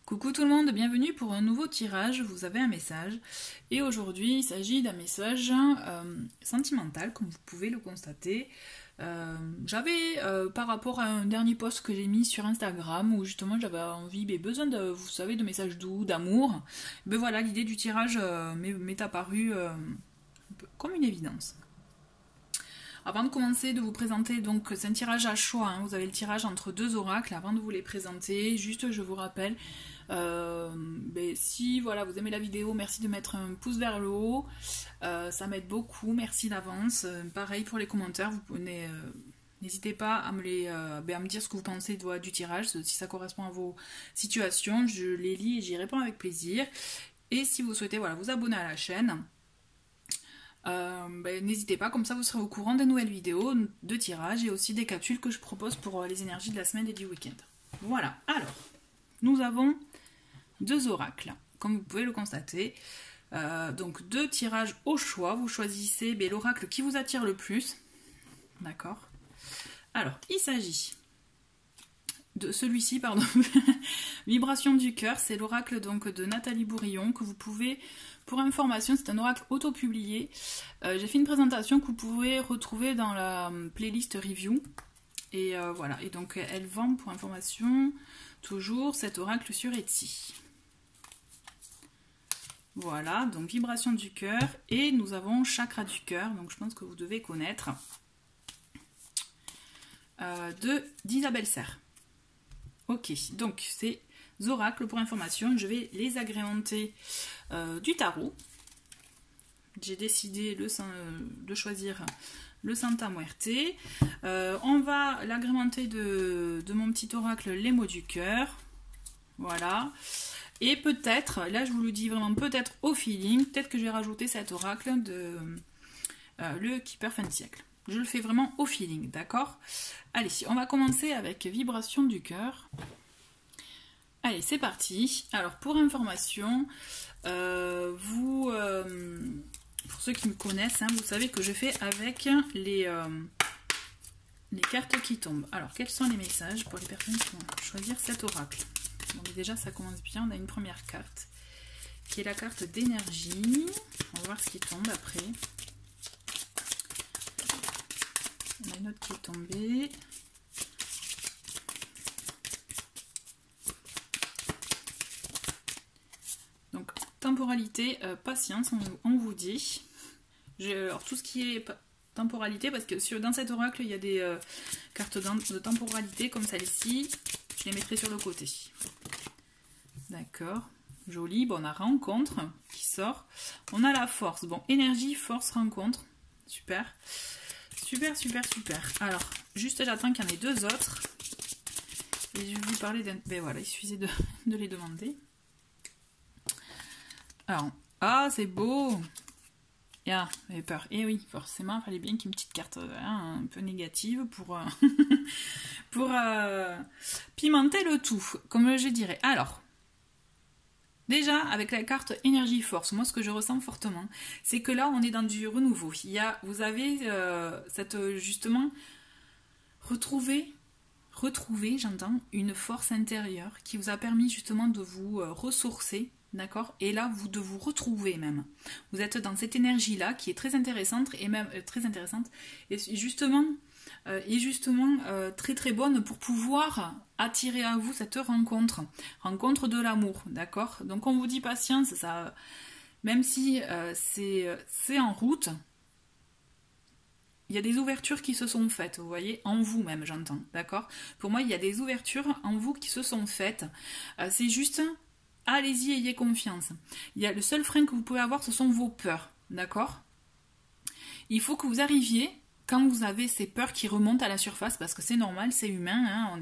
Coucou tout le monde, bienvenue pour un nouveau tirage, vous avez un message. Et aujourd'hui il s'agit d'un message sentimental, comme vous pouvez le constater. J'avais, par rapport à un dernier post que j'ai mis sur Instagram, où justement j'avais envie, besoin de, vous savez, de messages doux, d'amour. Voilà, l'idée du tirage m'est apparue comme une évidence. Avant de commencer, de vous présenter, donc c'est un tirage à choix, hein, vous avez le tirage entre deux oracles. Avant de vous les présenter, juste je vous rappelle, si voilà, vous aimez la vidéo, merci de mettre un pouce vers le haut, ça m'aide beaucoup, merci d'avance. Pareil pour les commentaires, vous pouvez, n'hésitez pas à me dire ce que vous pensez du tirage, si ça correspond à vos situations, je les lis et j'y réponds avec plaisir. Et si vous souhaitez voilà, vous abonner à la chaîne, n'hésitez pas, comme ça vous serez au courant des nouvelles vidéos de tirage et aussi des capsules que je propose pour les énergies de la semaine et du week-end. Voilà, alors, nous avons deux oracles, comme vous pouvez le constater. Donc deux tirages au choix, vous choisissez l'oracle qui vous attire le plus. D'accord. Alors, il s'agit de celui-ci, pardon, Vibration du cœur, c'est l'oracle donc de Nathalie Bourillon que vous pouvez, pour information, c'est un oracle auto-publié. J'ai fait une présentation que vous pouvez retrouver dans la playlist review. Et voilà, et donc elle vend, pour information, toujours cet oracle sur Etsy. Voilà, donc Vibration du cœur, et nous avons Chakra du cœur, donc je pense que vous devez connaître, d'Isabelle Serre. Ok, donc ces oracles, pour information, je vais les agrémenter du tarot. J'ai décidé de choisir le Santa Muerte. On va l'agrémenter de mon petit oracle, les mots du cœur. Voilà. Et peut-être, là je vous le dis vraiment, peut-être au feeling, peut-être que je vais rajouter cet oracle de le Keeper fin de siècle. Je le fais vraiment au feeling, d'accord? Allez, on va commencer avec Vibration du cœur. Allez, c'est parti. Alors, pour information, pour ceux qui me connaissent, hein, vous savez que je fais avec les cartes qui tombent. Alors, quels sont les messages pour les personnes qui vont choisir cet oracle? Bon, déjà, ça commence bien. On a une première carte, qui est la carte d'énergie. On va voir ce qui tombe après. On a une autre qui est tombée. Donc, temporalité, patience, on vous dit. Alors, tout ce qui est temporalité, parce que dans cet oracle, il y a des cartes de temporalité comme celle-ci. Je les mettrai sur le côté. D'accord. Joli. Bon, on a rencontre qui sort. On a la force. Bon, énergie, force, rencontre. Super. Super, super, super. Alors, juste j'attends qu'il y en ait deux autres. Et je vais vous parler d'un... Ben voilà, il suffisait de les demander. Alors, ah, c'est beau! Ah, j'avais peur. Et oui, forcément, il fallait bien qu'il y ait une petite carte un peu négative pour, pour pimenter le tout, comme je dirais. Alors, déjà, avec la carte énergie force, moi ce que je ressens fortement, c'est que là on est dans du renouveau. Vous avez justement retrouvé, j'entends, une force intérieure qui vous a permis justement de vous ressourcer, d'accord? Et là, de vous retrouver même. Vous êtes dans cette énergie-là qui est très intéressante et même justement très très bonne pour pouvoir attirer à vous cette rencontre de l'amour, d'accord? Donc on vous dit patience, ça, même si c'est en route, il y a des ouvertures qui se sont faites, vous voyez, en vous même, j'entends, d'accord? Pour moi, il y a des ouvertures en vous qui se sont faites. C'est juste, allez-y, ayez confiance. Le seul frein que vous pouvez avoir, ce sont vos peurs, d'accord? Il faut que vous arriviez, quand vous avez ces peurs qui remontent à la surface, parce que c'est normal, c'est humain, hein, on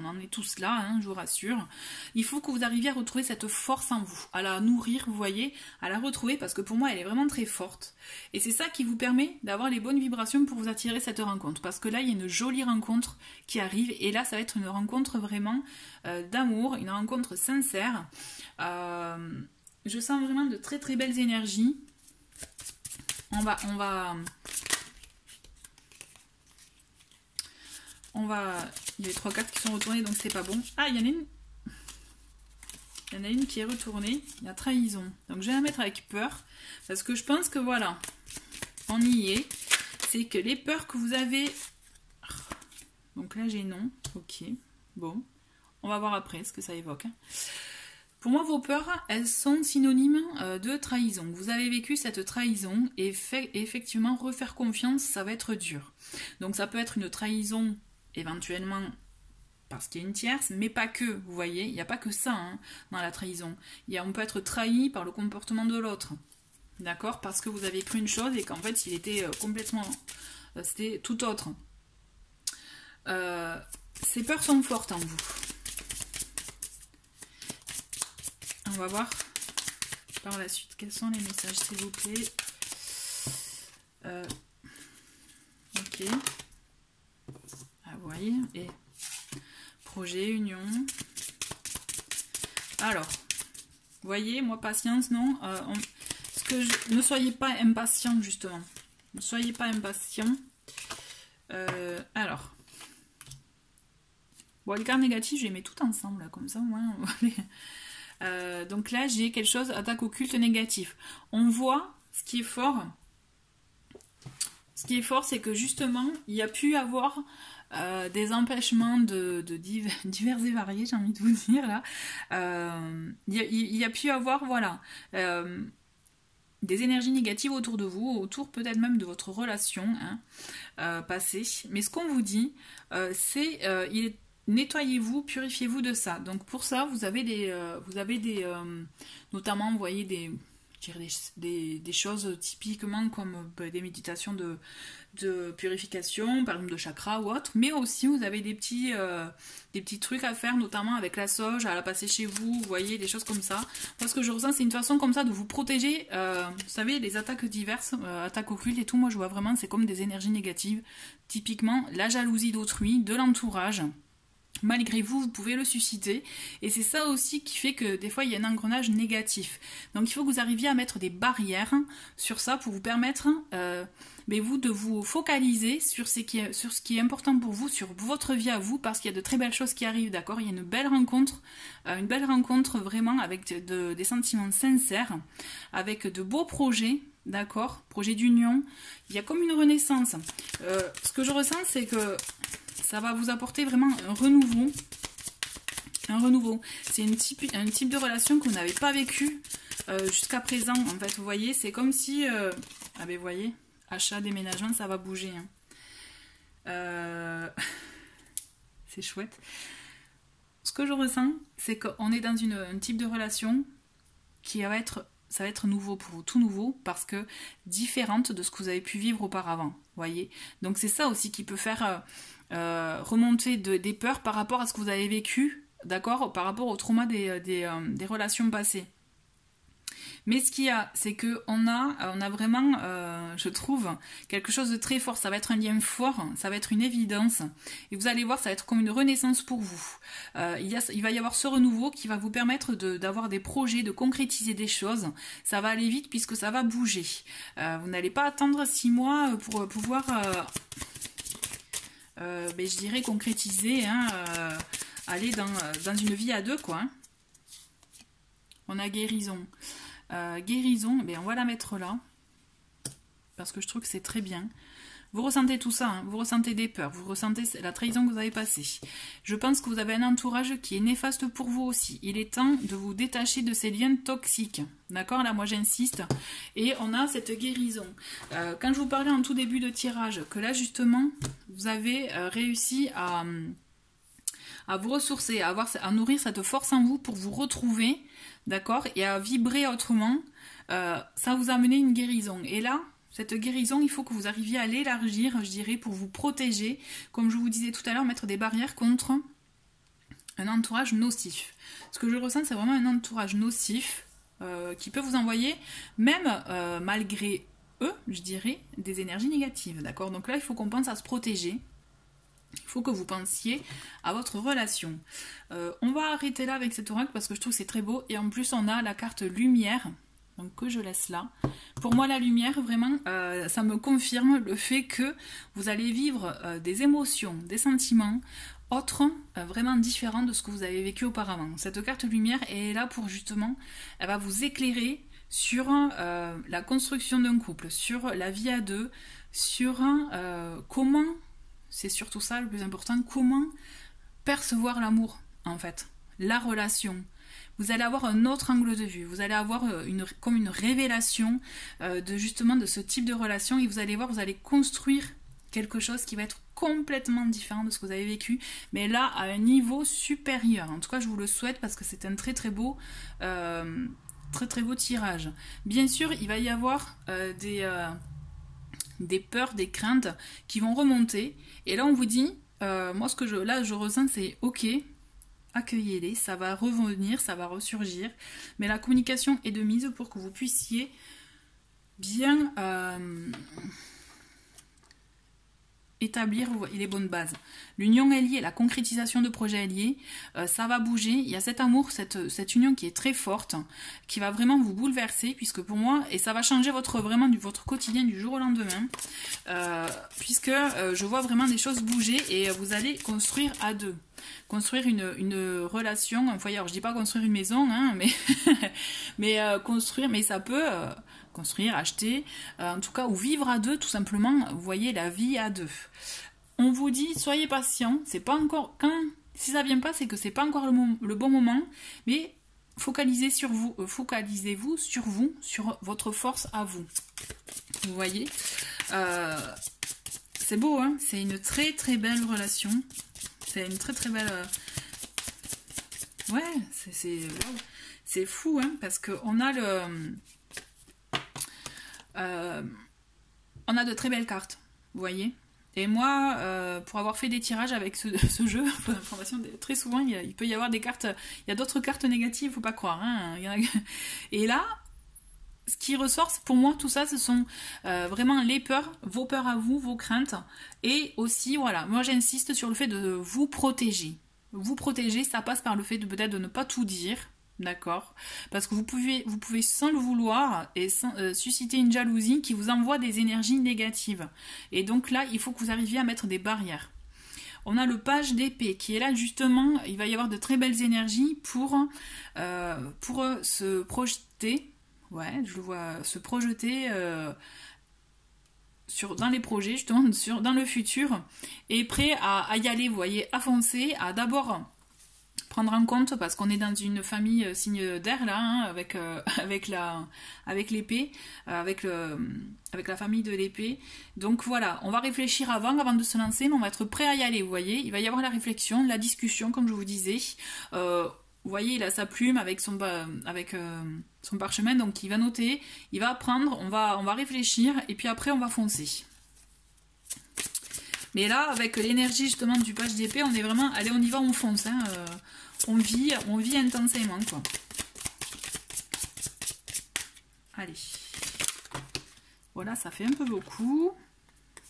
en est tous là, hein, je vous rassure. Il faut que vous arriviez à retrouver cette force en vous, à la nourrir, vous voyez, à la retrouver, parce que pour moi, elle est vraiment très forte. Et c'est ça qui vous permet d'avoir les bonnes vibrations pour vous attirer cette rencontre. Parce que là, il y a une jolie rencontre qui arrive, et là, ça va être une rencontre vraiment d'amour, une rencontre sincère. Je sens vraiment de très très belles énergies. On va... Il y avait 3 cartes qui sont retournées, donc c'est pas bon. Ah, il y en a une. Il y en a une qui est retournée, la trahison. Donc je vais la mettre avec peur, parce que je pense que voilà, on y est. C'est que les peurs que vous avez... Donc là j'ai non, ok, bon. On va voir après ce que ça évoque. Pour moi, vos peurs, elles sont synonymes de trahison. Vous avez vécu cette trahison et effectivement, refaire confiance, ça va être dur. Donc ça peut être une trahison éventuellement parce qu'il y a une tierce, mais pas que, vous voyez. Il n'y a pas que ça hein, dans la trahison. On peut être trahi par le comportement de l'autre. D'accord? Parce que vous avez cru une chose et qu'en fait, il était complètement... c'était tout autre. Ces peurs sont fortes en vous. On va voir par la suite quels sont les messages, s'il vous plaît. Ok. Ah, vous voyez. Et projet, union. Alors, vous voyez, moi, patience, non. Ne soyez pas impatient, justement. Ne soyez pas impatient. Alors. Bon, les cartes négatives, je les mets toutes ensemble, là, comme ça, au moins. Donc là, j'ai quelque chose, attaque occulte négatif. On voit, ce qui est fort, c'est que justement, il y a pu avoir des empêchements de divers et variés, j'ai envie de vous dire, là. Il y a pu avoir, voilà, des énergies négatives autour de vous, autour peut-être même de votre relation hein, passée. Mais ce qu'on vous dit, c'est nettoyez-vous, purifiez-vous de ça. Donc pour ça, vous avez notamment, vous voyez, des choses typiquement comme des méditations de purification, par exemple de chakra ou autre, mais aussi vous avez des petits trucs à faire, notamment avec la sauge, à la passer chez vous, vous voyez, des choses comme ça. Parce que je ressens, c'est une façon comme ça de vous protéger, vous savez, les attaques diverses, attaques occultes et tout, moi je vois vraiment, c'est comme des énergies négatives, typiquement la jalousie d'autrui, de l'entourage. Malgré vous, vous pouvez le susciter. Et c'est ça aussi qui fait que des fois, il y a un engrenage négatif. Donc, il faut que vous arriviez à mettre des barrières sur ça pour vous permettre de vous focaliser sur ce qui est important pour vous, sur votre vie à vous, parce qu'il y a de très belles choses qui arrivent, d'accord? Il y a une belle rencontre vraiment avec des sentiments sincères, avec de beaux projets, d'accord? Projets d'union. Il y a comme une renaissance. Ce que je ressens, c'est que ça va vous apporter vraiment un renouveau. Un renouveau. C'est un type de relation que vous n'avez pas vécu jusqu'à présent. En fait, vous voyez, c'est comme si... ah ben, vous voyez, achat, déménagement, ça va bouger. Hein. C'est chouette. Ce que je ressens, c'est qu'on est dans un type de relation qui va être... Ça va être nouveau pour vous, tout nouveau, parce que différente de ce que vous avez pu vivre auparavant. Voyez. Donc c'est ça aussi qui peut faire remonter des peurs par rapport à ce que vous avez vécu, d'accord, par rapport au trauma des relations passées. Mais ce qu'il y a, c'est qu'on a vraiment, je trouve, quelque chose de très fort. Ça va être un lien fort, ça va être une évidence. Et vous allez voir, ça va être comme une renaissance pour vous. Il va y avoir ce renouveau qui va vous permettre d'avoir des projets, de concrétiser des choses. Ça va aller vite puisque ça va bouger. Vous n'allez pas attendre 6 mois pour pouvoir, je dirais, concrétiser, hein, aller dans une vie à deux, quoi. Hein. On a guérison. Guérison, on va la mettre là, parce que je trouve que c'est très bien. Vous ressentez tout ça, hein, vous ressentez des peurs, vous ressentez la trahison que vous avez passée. Je pense que vous avez un entourage qui est néfaste pour vous aussi. Il est temps de vous détacher de ces liens toxiques. D'accord? Là, moi j'insiste. Et on a cette guérison. Quand je vous parlais en tout début de tirage, que là justement, vous avez réussi à vous ressourcer, à nourrir cette force en vous pour vous retrouver, d'accord, et à vibrer autrement, ça vous a amené une guérison. Et là, cette guérison, il faut que vous arriviez à l'élargir, je dirais, pour vous protéger, comme je vous disais tout à l'heure, mettre des barrières contre un entourage nocif. Ce que je ressens, c'est vraiment un entourage nocif qui peut vous envoyer, même malgré eux, je dirais, des énergies négatives, d'accord. Donc là, il faut qu'on pense à se protéger. Il faut que vous pensiez à votre relation. On va arrêter là avec cet oracle parce que je trouve que c'est très beau. Et en plus, on a la carte lumière, donc que je laisse là. Pour moi, la lumière, vraiment, ça me confirme le fait que vous allez vivre des émotions, des sentiments. autre, vraiment différent de ce que vous avez vécu auparavant. Cette carte lumière est là pour justement, elle va vous éclairer sur la construction d'un couple, sur la vie à deux, sur comment, c'est surtout ça le plus important, comment percevoir l'amour en fait, la relation. Vous allez avoir un autre angle de vue, vous allez avoir comme une révélation de justement de ce type de relation et vous allez voir, vous allez construire quelque chose qui va être complètement différent de ce que vous avez vécu, mais là à un niveau supérieur. En tout cas, je vous le souhaite parce que c'est un très très beau tirage. Bien sûr, il va y avoir des peurs, des craintes qui vont remonter. Et là, on vous dit, moi ce que je ressens, c'est ok, accueillez-les, ça va revenir, ça va ressurgir, mais la communication est de mise pour que vous puissiez bien établir les bonnes bases. L'union est liée, la concrétisation de projets est liée, ça va bouger, il y a cet amour, cette union qui est très forte, qui va vraiment vous bouleverser, puisque pour moi, et ça va changer votre quotidien du jour au lendemain, puisque je vois vraiment des choses bouger et vous allez construire à deux. Construire une relation, un foyer. Alors je dis pas construire une maison, hein, mais construire, mais ça peut construire, acheter, en tout cas, ou vivre à deux, tout simplement. Vous voyez, la vie à deux. On vous dit, soyez patient. C'est pas encore si ça vient pas, c'est que c'est pas encore le bon moment, mais focalisez-vous sur vous, sur votre force à vous. Vous voyez, c'est beau, hein. C'est une très très belle relation. C'est une très très belle... Ouais, c'est fou, hein, parce qu'on a on a de très belles cartes, vous voyez. Et moi, pour avoir fait des tirages avec ce jeu, pour information, très souvent, il peut y avoir des cartes... Il y a d'autres cartes négatives, faut pas croire. Hein, et là, ce qui ressort, pour moi, tout ça, ce sont vraiment les peurs, vos peurs à vous, vos craintes. Et aussi, voilà, moi j'insiste sur le fait de vous protéger. Vous protéger, ça passe par le fait de peut-être de ne pas tout dire, d'accord? Parce que vous pouvez sans le vouloir et susciter une jalousie qui vous envoie des énergies négatives. Et donc là, il faut que vous arriviez à mettre des barrières. On a le page d'épée qui est là justement, il va y avoir de très belles énergies pour se projeter. Ouais, je le vois se projeter dans les projets, justement, dans le futur, et prêt à y aller, vous voyez, à foncer, à d'abord prendre en compte, parce qu'on est dans une famille signe d'air, là, hein, avec l'épée, avec la famille de l'épée. Donc voilà, on va réfléchir avant de se lancer, mais on va être prêt à y aller, vous voyez. Il va y avoir la réflexion, la discussion, comme je vous disais. Vous voyez, il a sa plume avec son parchemin, donc il va noter, il va apprendre, on va réfléchir, et puis après on va foncer. Mais là, avec l'énergie justement du page d'épée, on est vraiment, allez, on y va, on fonce, hein, on vit intensément, quoi. Allez. Voilà, ça fait un peu beaucoup.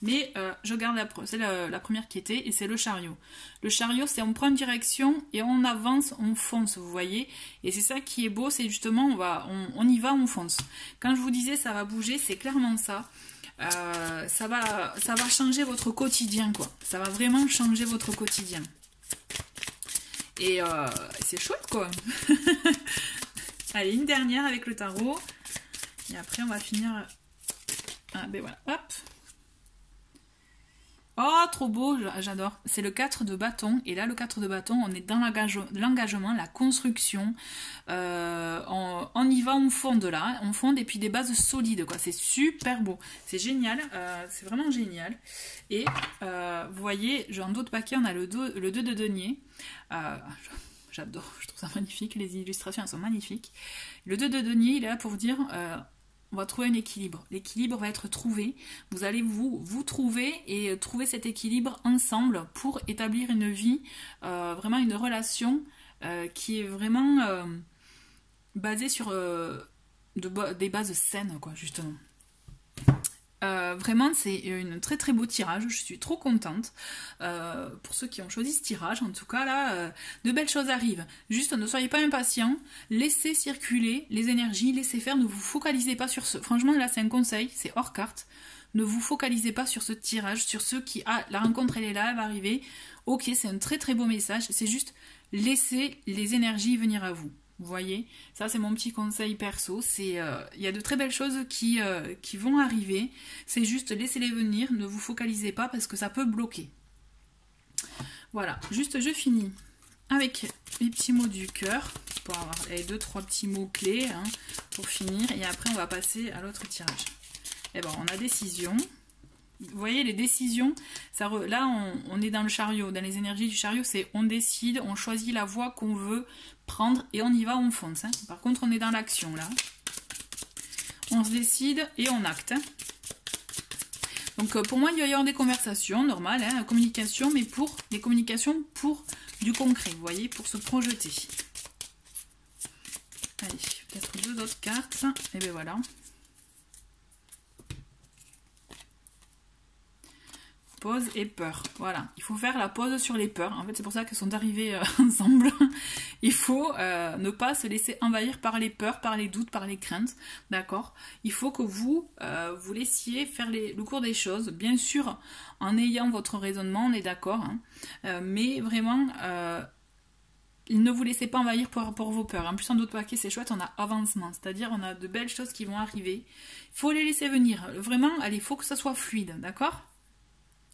Mais je garde c'est la première qui était, et c'est le chariot. Le chariot, c'est on prend une direction et on avance, on fonce, vous voyez. Et c'est ça qui est beau, c'est justement, on y va, on fonce. Quand je vous disais ça va bouger, c'est clairement ça. Ça va changer votre quotidien, quoi. Ça va vraiment changer votre quotidien. Et c'est chouette, quoi. Allez, une dernière avec le tarot. Et après, on va finir... Ah, ben voilà, hop. Oh, trop beau, j'adore. C'est le 4 de bâton. Et là, le 4 de bâton, on est dans l'engagement, la construction. On y va, on fonde là. On fonde et puis des bases solides, quoi. C'est super beau. C'est génial. C'est vraiment génial. Et vous voyez, dans d'autres paquets, on a le 2 de denier. J'adore. Je trouve ça magnifique. Les illustrations, elles sont magnifiques. Le 2 de denier, il est là pour vous dire... on va trouver un équilibre. L'équilibre va être trouvé. Vous allez vous trouver et trouver cet équilibre ensemble pour établir une vie, vraiment une relation qui est vraiment basée sur des bases saines, quoi, justement. Vraiment, c'est un très très beau tirage. Je suis trop contente pour ceux qui ont choisi ce tirage. En tout cas, là, de belles choses arrivent. Juste, ne soyez pas impatients. Laissez circuler les énergies, laissez faire. Ne vous focalisez pas sur ce. Franchement, là, c'est un conseil. C'est hors carte. ne vous focalisez pas sur ce tirage, sur ceux qui, ah, la rencontre elle est là, elle va arriver, ok, c'est un très très beau message, c'est juste laisser les énergies venir à vous. Vous voyez, ça c'est mon petit conseil perso, c'est il y a de très belles choses qui vont arriver, c'est juste laissez-les venir, ne vous focalisez pas parce que ça peut bloquer. Voilà, juste je finis avec les petits mots du cœur, pour avoir les 2-3 petits mots clés hein, pour finir, et après on va passer à l'autre tirage. Et bon, on a décision. Vous voyez, les décisions, là on est dans le chariot, dans les énergies du chariot, c'est on décide, on choisit la voie qu'on veut prendre et on y va, on fonce. Hein. Par contre, on est dans l'action là. On se décide et on acte. Hein. Donc pour moi, il va y avoir des conversations normales, hein, communication, mais pour des communications pour du concret, vous voyez, pour se projeter. Allez, peut-être 2 autres cartes, et bien voilà. Pause et peur. Voilà, il faut faire la pause sur les peurs. En fait, c'est pour ça qu'elles sont arrivées ensemble. Il faut ne pas se laisser envahir par les peurs, par les doutes, par les craintes. D'accord? Il faut que vous vous laissiez faire le cours des choses. Bien sûr, en ayant votre raisonnement, on est d'accord. Hein, mais vraiment, ne vous laissez pas envahir pour vos peurs. En plus, en d'autres paquets, c'est chouette, on a avancement. C'est-à-dire, on a de belles choses qui vont arriver. Il faut les laisser venir. Vraiment, allez, il faut que ça soit fluide. D'accord?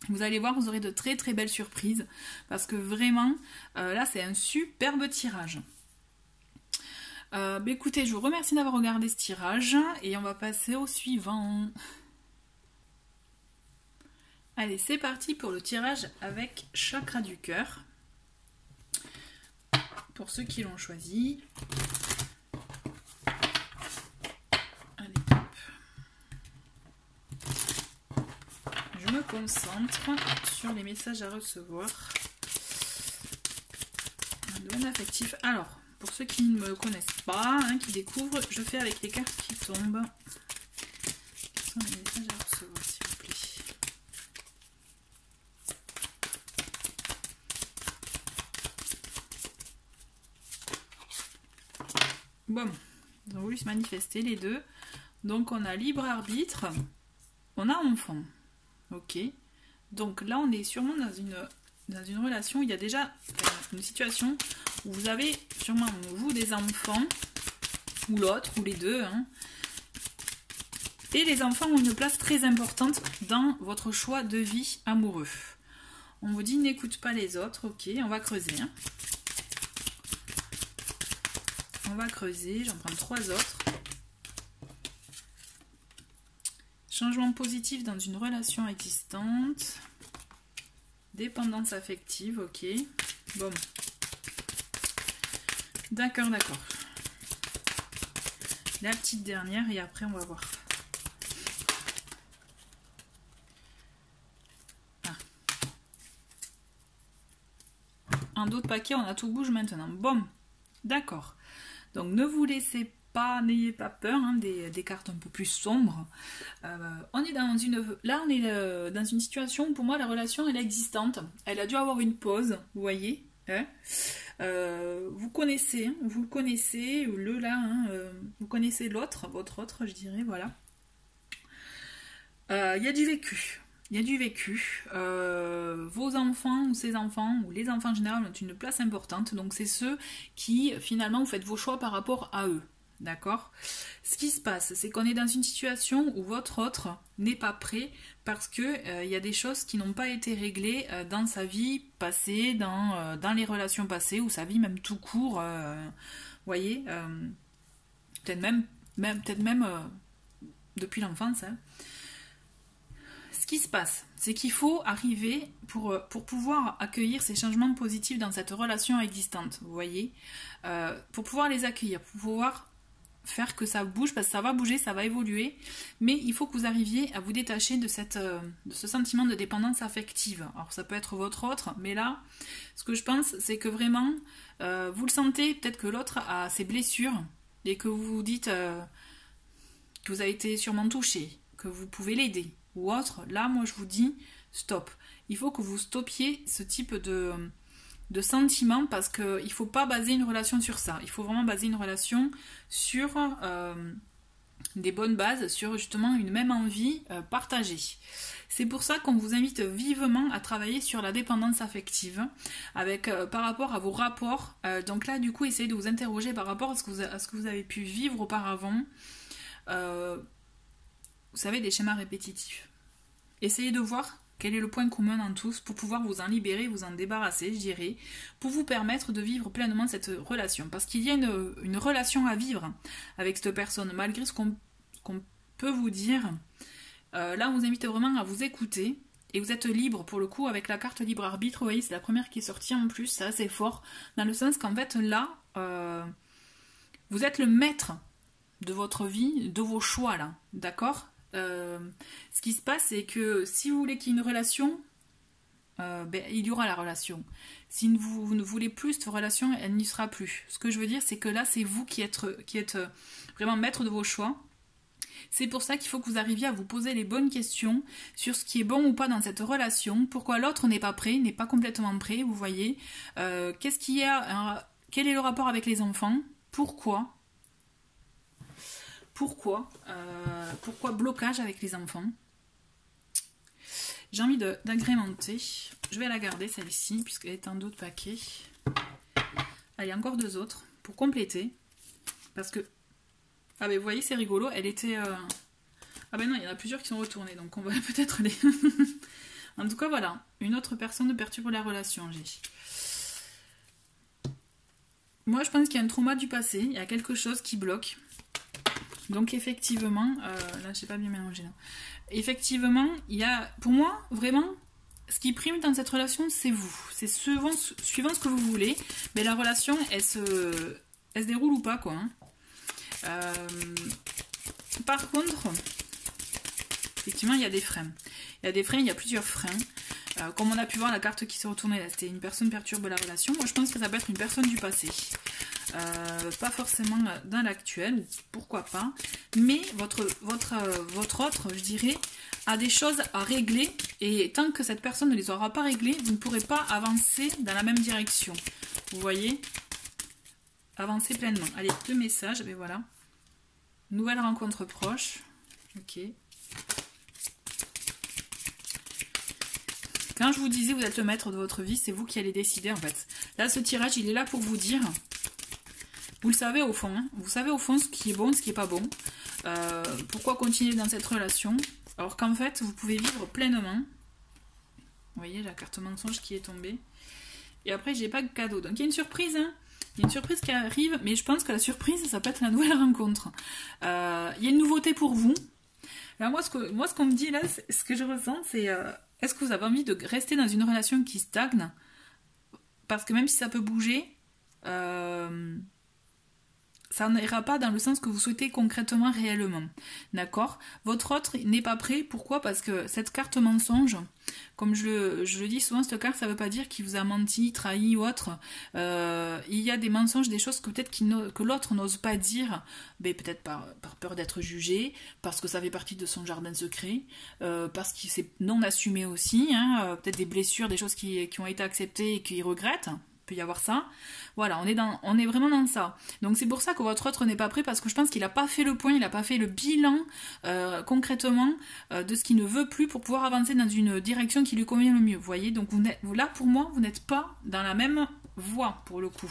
Vous allez voir, vous aurez de très très belles surprises parce que vraiment, là c'est un superbe tirage. Écoutez, je vous remercie d'avoir regardé ce tirage et on va passer au suivant. Allez, c'est parti pour le tirage avec chakra du cœur. Pour ceux qui l'ont choisi. Je me concentre sur les messages à recevoir. Un domaine affectif. Alors, pour ceux qui ne me connaissent pas, hein, qui découvrent, je fais avec les cartes qui tombent. Quels sont les messages à recevoir, s'il vous plaît? Bon, ils ont voulu se manifester les deux. Donc on a libre arbitre, on a enfant. Ok, donc là on est sûrement dans une relation, il y a déjà une situation où vous avez sûrement vous des enfants, ou l'autre, ou les deux, hein, et les enfants ont une place très importante dans votre choix de vie amoureux. On vous dit n'écoute pas les autres, ok, on va creuser. Hein. On va creuser, j'en prends 3 autres. Changement positif dans une relation existante. Dépendance affective, ok. Bon. D'accord, d'accord. La petite dernière et après on va voir. Ah. Un autre paquet, on a tout bouge maintenant. Bon. D'accord. Donc ne vous laissez pas, n'ayez pas peur hein, des cartes un peu plus sombres. On est dans une situation où pour moi la relation elle est existante. Elle a dû avoir une pause, vous voyez. Hein, vous connaissez, vous le connaissez, le là, hein, vous connaissez l'autre, votre autre, je dirais, voilà. Il y a du vécu. Il y a du vécu. Vos enfants ou ses enfants, ou les enfants en général, ont une place importante. Donc c'est ceux qui, finalement, vous faites vos choix par rapport à eux. D'accord? Ce qui se passe, c'est qu'on est dans une situation où votre autre n'est pas prêt parce que y a des choses qui n'ont pas été réglées dans sa vie passée, dans les relations passées, ou sa vie même tout court. Voyez, peut-être même depuis l'enfance. Hein. Ce qui se passe, c'est qu'il faut arriver pour pouvoir accueillir ces changements positifs dans cette relation existante, vous voyez, pour pouvoir les accueillir, pour pouvoir faire que ça bouge, parce que ça va bouger, ça va évoluer, mais il faut que vous arriviez à vous détacher de ce sentiment de dépendance affective. Alors ça peut être votre autre, mais là, ce que je pense, c'est que vraiment, vous le sentez, peut-être que l'autre a ses blessures, et que vous vous dites que vous avez été sûrement touché, que vous pouvez l'aider, ou autre. Là, moi je vous dis, stop. Il faut que vous stoppiez ce type de sentiments parce qu'il ne faut pas baser une relation sur ça. Il faut vraiment baser une relation sur des bonnes bases sur justement une même envie partagée. C'est pour ça qu'on vous invite vivement à travailler sur la dépendance affective avec, par rapport à vos rapports. Donc là, du coup, essayez de vous interroger par rapport à ce que vous avez pu vivre auparavant. Vous savez, des schémas répétitifs. Essayez de voir quel est le point commun dans tous pour pouvoir vous en libérer, vous en débarrasser, je dirais, pour vous permettre de vivre pleinement cette relation. Parce qu'il y a une relation à vivre avec cette personne, malgré ce qu'on peut vous dire. Là, on vous invite vraiment à vous écouter. Et vous êtes libre, pour le coup, avec la carte libre arbitre. Vous voyez, c'est la première qui est sortie en plus, c'est assez fort. Dans le sens qu'en fait, là, vous êtes le maître de votre vie, de vos choix, là. D'accord ? Ce qui se passe, c'est que si vous voulez qu'il y ait une relation, il y aura la relation. Si vous ne voulez plus cette relation, elle n'y sera plus. Ce que je veux dire, c'est que là, c'est vous qui êtes vraiment maître de vos choix. C'est pour ça qu'il faut que vous arriviez à vous poser les bonnes questions sur ce qui est bon ou pas dans cette relation, pourquoi l'autre n'est pas prêt, n'est pas complètement prêt, vous voyez. Qu'est-ce qu'il y a, quel est le rapport avec les enfants, pourquoi blocage avec les enfants. J'ai envie d'agrémenter. Je vais la garder celle-ci puisqu'elle est en dos de paquet. Allez, encore 2 autres pour compléter. Parce que... Ah ben vous voyez, c'est rigolo. Elle était... Ah ben non, il y en a plusieurs qui sont retournées. Donc on va peut-être les... En tout cas, voilà. Une autre personne perturbe la relation. Moi, je pense qu'il y a un trauma du passé. Il y a quelque chose qui bloque. Donc effectivement, là j'ai pas bien mélangé là. Effectivement, il y a, pour moi, vraiment, ce qui prime dans cette relation, c'est vous. C'est suivant ce que vous voulez, mais la relation, elle se déroule ou pas, quoi. Hein. Par contre, effectivement, il y a des freins. Il y a plusieurs freins. Comme on a pu voir la carte qui s'est retournée là, c'était une personne perturbe la relation. Moi, je pense que ça peut être une personne du passé. Pas forcément dans l'actuel, pourquoi pas, mais votre autre, je dirais, a des choses à régler, et tant que cette personne ne les aura pas réglées, vous ne pourrez pas avancer dans la même direction. Vous voyez, avancer pleinement. Allez, 2 messages, et voilà. Nouvelle rencontre proche. Ok. Quand je vous disais vous êtes le maître de votre vie, c'est vous qui allez décider en fait. Là, ce tirage, il est là pour vous dire... Vous le savez au fond, hein. Vous savez au fond ce qui est bon, ce qui n'est pas bon. Pourquoi continuer dans cette relation alors qu'en fait, vous pouvez vivre pleinement. Vous voyez, la carte mensonge qui est tombée. Et après, j'ai pas de cadeau. Donc, il y a une surprise, hein. Il y a une surprise qui arrive, mais je pense que la surprise, ça peut être la nouvelle rencontre. Il y a une nouveauté pour vous. Alors, moi, ce qu'on me dit là, ce que je ressens, c'est... est-ce que vous avez envie de rester dans une relation qui stagne? Parce que même si ça peut bouger... ça n'ira pas dans le sens que vous souhaitez concrètement, réellement. D'accord? Votre autre n'est pas prêt. Pourquoi? Parce que cette carte mensonge, comme je le dis souvent, cette carte, ça ne veut pas dire qu'il vous a menti, trahi ou autre. Il y a des mensonges, des choses que peut-être que l'autre n'ose pas dire, mais peut-être par peur d'être jugé, parce que ça fait partie de son jardin secret, parce qu'il s'est non assumé aussi, hein, peut-être des blessures, des choses qui ont été acceptées et qu'il regrette. Peut y avoir ça. Voilà, on est vraiment dans ça. Donc c'est pour ça que votre autre n'est pas prêt, parce que je pense qu'il n'a pas fait le point, il n'a pas fait le bilan concrètement de ce qu'il ne veut plus pour pouvoir avancer dans une direction qui lui convient le mieux. Vous voyez, donc là pour moi, vous n'êtes pas dans la même voie pour le coup.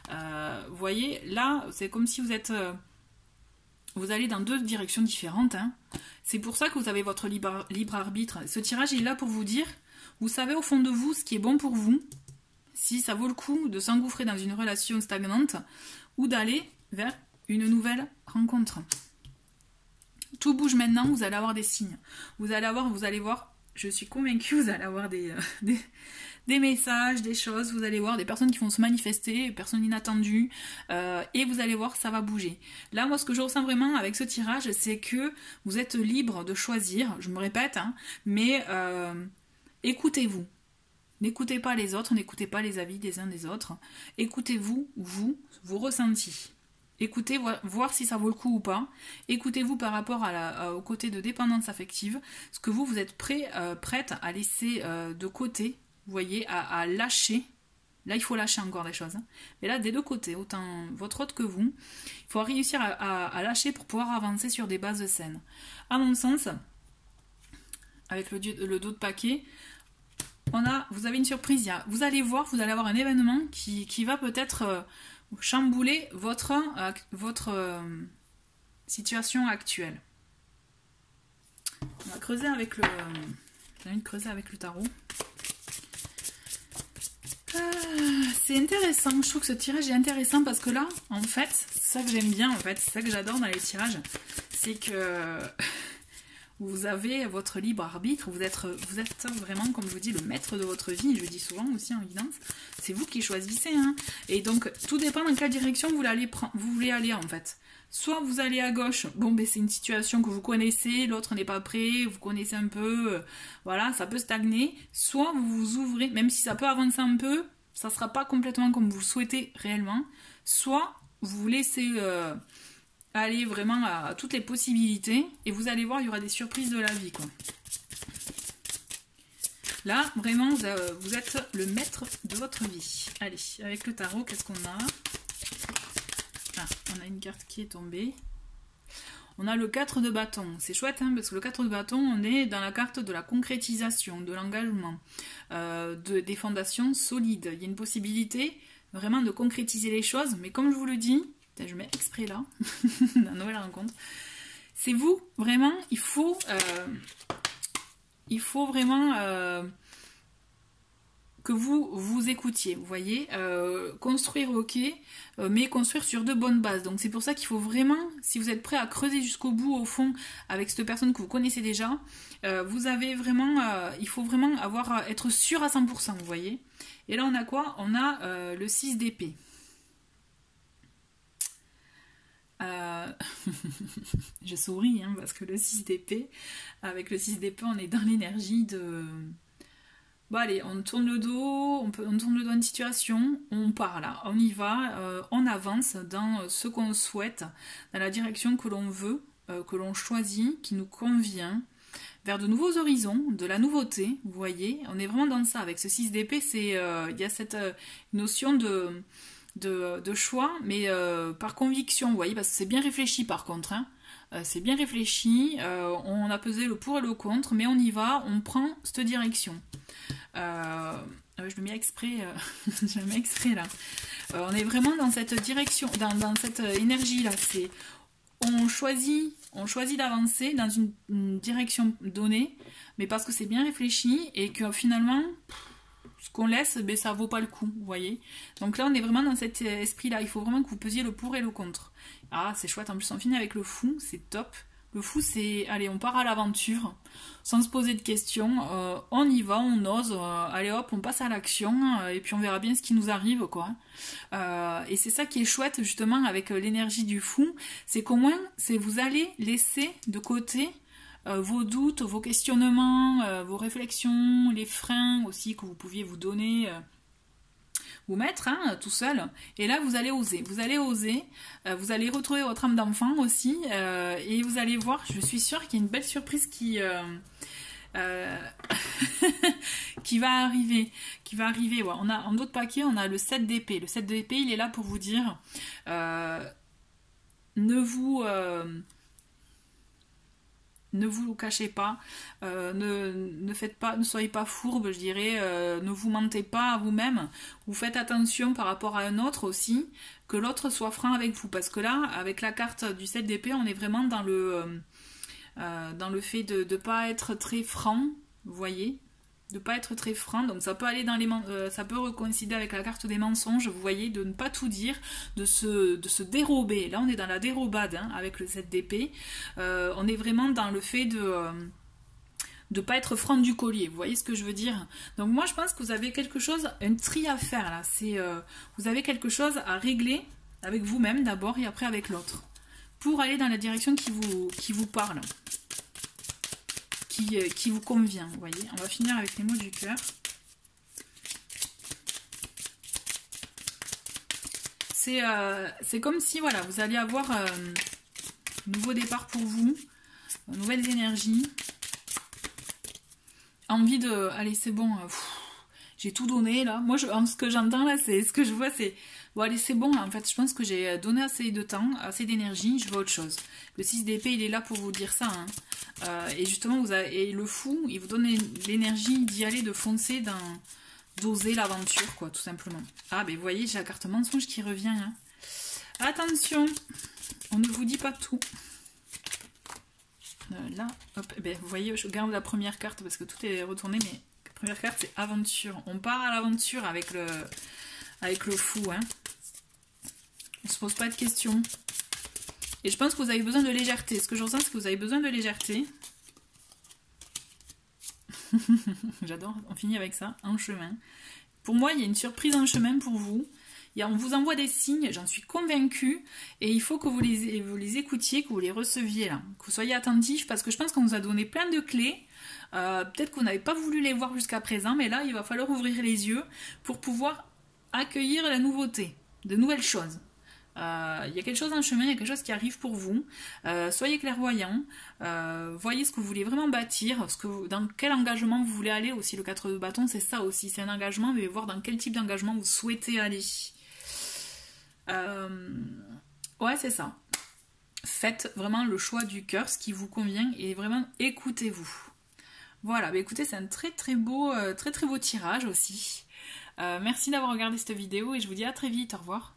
Vous voyez, là c'est comme si vous allez dans 2 directions différentes. Hein. C'est pour ça que vous avez votre libre arbitre. Ce tirage il est là pour vous dire, vous savez au fond de vous ce qui est bon pour vous. Si ça vaut le coup de s'engouffrer dans une relation stagnante ou d'aller vers une nouvelle rencontre. Tout bouge maintenant, vous allez avoir des signes. Vous allez voir, je suis convaincue, vous allez avoir des messages, des choses, vous allez voir des personnes qui vont se manifester, des personnes inattendues, et vous allez voir, ça va bouger. Là, moi, ce que je ressens vraiment avec ce tirage, c'est que vous êtes libre de choisir, je me répète, hein, mais écoutez-vous. N'écoutez pas les autres, n'écoutez pas les avis des uns des autres. Écoutez-vous, vos ressentis. Écoutez, voir si ça vaut le coup ou pas. Écoutez-vous par rapport au côté de dépendance affective. Ce que vous êtes prête à laisser de côté, vous voyez, à lâcher. Là, il faut lâcher encore des choses. Hein. Mais là, des deux côtés, autant votre hôte que vous, il faut réussir à lâcher pour pouvoir avancer sur des bases saines. À mon sens, avec le dos de paquet, vous avez une surprise. Vous allez voir, vous allez avoir un événement qui va peut-être chambouler votre situation actuelle. On va creuser avec le... J'ai envie de creuser avec le tarot. C'est intéressant, je trouve que ce tirage est intéressant parce que là, en fait, c'est ça que j'aime bien, en fait, c'est ça que j'adore dans les tirages, c'est que vous avez votre libre arbitre, vous êtes vraiment, comme je vous dis, le maître de votre vie, je le dis souvent aussi en guidance, c'est vous qui choisissez, hein. Et donc tout dépend dans quelle direction vous voulez aller en fait. Soit vous allez à gauche, bon ben c'est une situation que vous connaissez, l'autre n'est pas prêt, vous connaissez un peu, voilà, ça peut stagner. Soit vous vous ouvrez, même si ça peut avancer un peu, ça ne sera pas complètement comme vous le souhaitez réellement. Soit vous vous laissez aller vraiment à toutes les possibilités et vous allez voir, il y aura des surprises de la vie, quoi. Là, vraiment, vous êtes le maître de votre vie. Allez, avec le tarot, qu'est-ce qu'on a ? Ah, on a une carte qui est tombée. On a le 4 de bâton. C'est chouette, hein, parce que le 4 de bâton, on est dans la carte de la concrétisation, de l'engagement, des fondations solides. Il y a une possibilité vraiment de concrétiser les choses, mais comme je vous le dis, je mets exprès là, la nouvelle rencontre, c'est vous, vraiment, il faut vraiment que vous écoutiez, vous voyez, construire ok, mais construire sur de bonnes bases. Donc c'est pour ça qu'il faut vraiment, si vous êtes prêt à creuser jusqu'au bout au fond avec cette personne que vous connaissez déjà, vous avez vraiment, il faut vraiment être sûr à 100%, vous voyez. Et là on a quoi ? On a le 6 d'épée. Je souris hein, parce que le 6 d'épée, avec le 6 d'épée on est dans l'énergie de... Bon allez, on tourne le dos, on tourne le dos à une situation, on part là, on y va, on avance dans ce qu'on souhaite, dans la direction que l'on veut, que l'on choisit, qui nous convient, vers de nouveaux horizons, de la nouveauté, vous voyez, on est vraiment dans ça, avec ce 6 d'épée, il y a cette notion de choix, mais par conviction, vous voyez, parce que c'est bien réfléchi par contre, hein. C'est bien réfléchi, on a pesé le pour et le contre, mais on y va, on prend cette direction. Je le mets exprès, je le mets exprès là. On est vraiment dans cette direction, dans cette énergie là. On choisit d'avancer dans une direction donnée, mais parce que c'est bien réfléchi et que finalement, ce qu'on laisse, ben, ça vaut pas le coup, vous voyez. Donc là, on est vraiment dans cet esprit-là. Il faut vraiment que vous pesiez le pour et le contre. Ah, c'est chouette. En plus, on finit avec le fou. C'est top. Le fou, c'est... Allez, on part à l'aventure, sans se poser de questions. On y va, on ose. Allez hop, on passe à l'action. Et puis, on verra bien ce qui nous arrive, quoi. Et c'est ça qui est chouette, justement, avec l'énergie du fou. C'est qu'au moins, vous allez laisser de côté... vos doutes, vos questionnements, vos réflexions, les freins aussi que vous pouviez vous donner, vous mettre hein, tout seul. Et là, vous allez oser. Vous allez retrouver votre âme d'enfant aussi. Et vous allez voir, je suis sûre qu'il y a une belle surprise qui va arriver. Ouais. On a en d'autres paquets, on a le 7 d'épée. Le 7 d'épée, il est là pour vous dire ne vous cachez pas, ne soyez pas fourbe, je dirais, ne vous mentez pas à vous-même, vous faites attention par rapport à un autre aussi, que l'autre soit franc avec vous, parce que là, avec la carte du 7 d'épée, on est vraiment dans le fait de ne pas être très franc, vous voyez, de pas être très franc, donc ça peut aller dans ça peut coïncider avec la carte des mensonges, vous voyez, de ne pas tout dire, de se dérober. Là on est dans la dérobade hein, avec le 7 d'épée, on est vraiment dans le fait de pas être franc du collier, vous voyez ce que je veux dire. Donc moi je pense que vous avez quelque chose, un tri à faire là, vous avez quelque chose à régler avec vous-même d'abord et après avec l'autre, pour aller dans la direction qui vous parle. Qui vous convient, vous voyez. On va finir avec les mots du cœur. C'est comme si, voilà, vous alliez avoir un nouveau départ pour vous, nouvelles énergies, envie de... Allez, c'est bon, j'ai tout donné là. Moi, ce que j'entends là, c'est ce que je vois, c'est bon, allez, c'est bon là. En fait, je pense que j'ai donné assez de temps, assez d'énergie. Je veux autre chose. Le 6 d'épée, il est là pour vous dire ça. Hein. Et justement, et le fou, il vous donne l'énergie d'y aller, de foncer, d'oser l'aventure, quoi, tout simplement. Ah, ben vous voyez, j'ai la carte mensonge qui revient. Hein. Attention, on ne vous dit pas tout. Là, hop, ben, vous voyez, je garde la première carte parce que tout est retourné, mais la première carte c'est aventure. On part à l'aventure avec le fou, hein. On se pose pas de questions. Et je pense que vous avez besoin de légèreté. Ce que je ressens, c'est que vous avez besoin de légèreté. J'adore, on finit avec ça, en chemin. Pour moi, il y a une surprise en chemin pour vous. On vous envoie des signes, j'en suis convaincue, et il faut que vous les écoutiez, que vous les receviez là, que vous soyez attentifs, parce que je pense qu'on vous a donné plein de clés, peut-être que vous n'avez pas voulu les voir jusqu'à présent, mais là il va falloir ouvrir les yeux pour pouvoir accueillir la nouveauté, de nouvelles choses. Il y a quelque chose en chemin, il y a quelque chose qui arrive pour vous. Soyez clairvoyants, voyez ce que vous voulez vraiment bâtir, dans quel engagement vous voulez aller aussi. Le 4 de bâton, c'est ça aussi, c'est un engagement, mais voir dans quel type d'engagement vous souhaitez aller. Ouais, c'est ça. Faites vraiment le choix du cœur, ce qui vous convient, et vraiment écoutez-vous. Voilà, bah écoutez, c'est un très très beau tirage aussi. Merci d'avoir regardé cette vidéo et je vous dis à très vite, au revoir.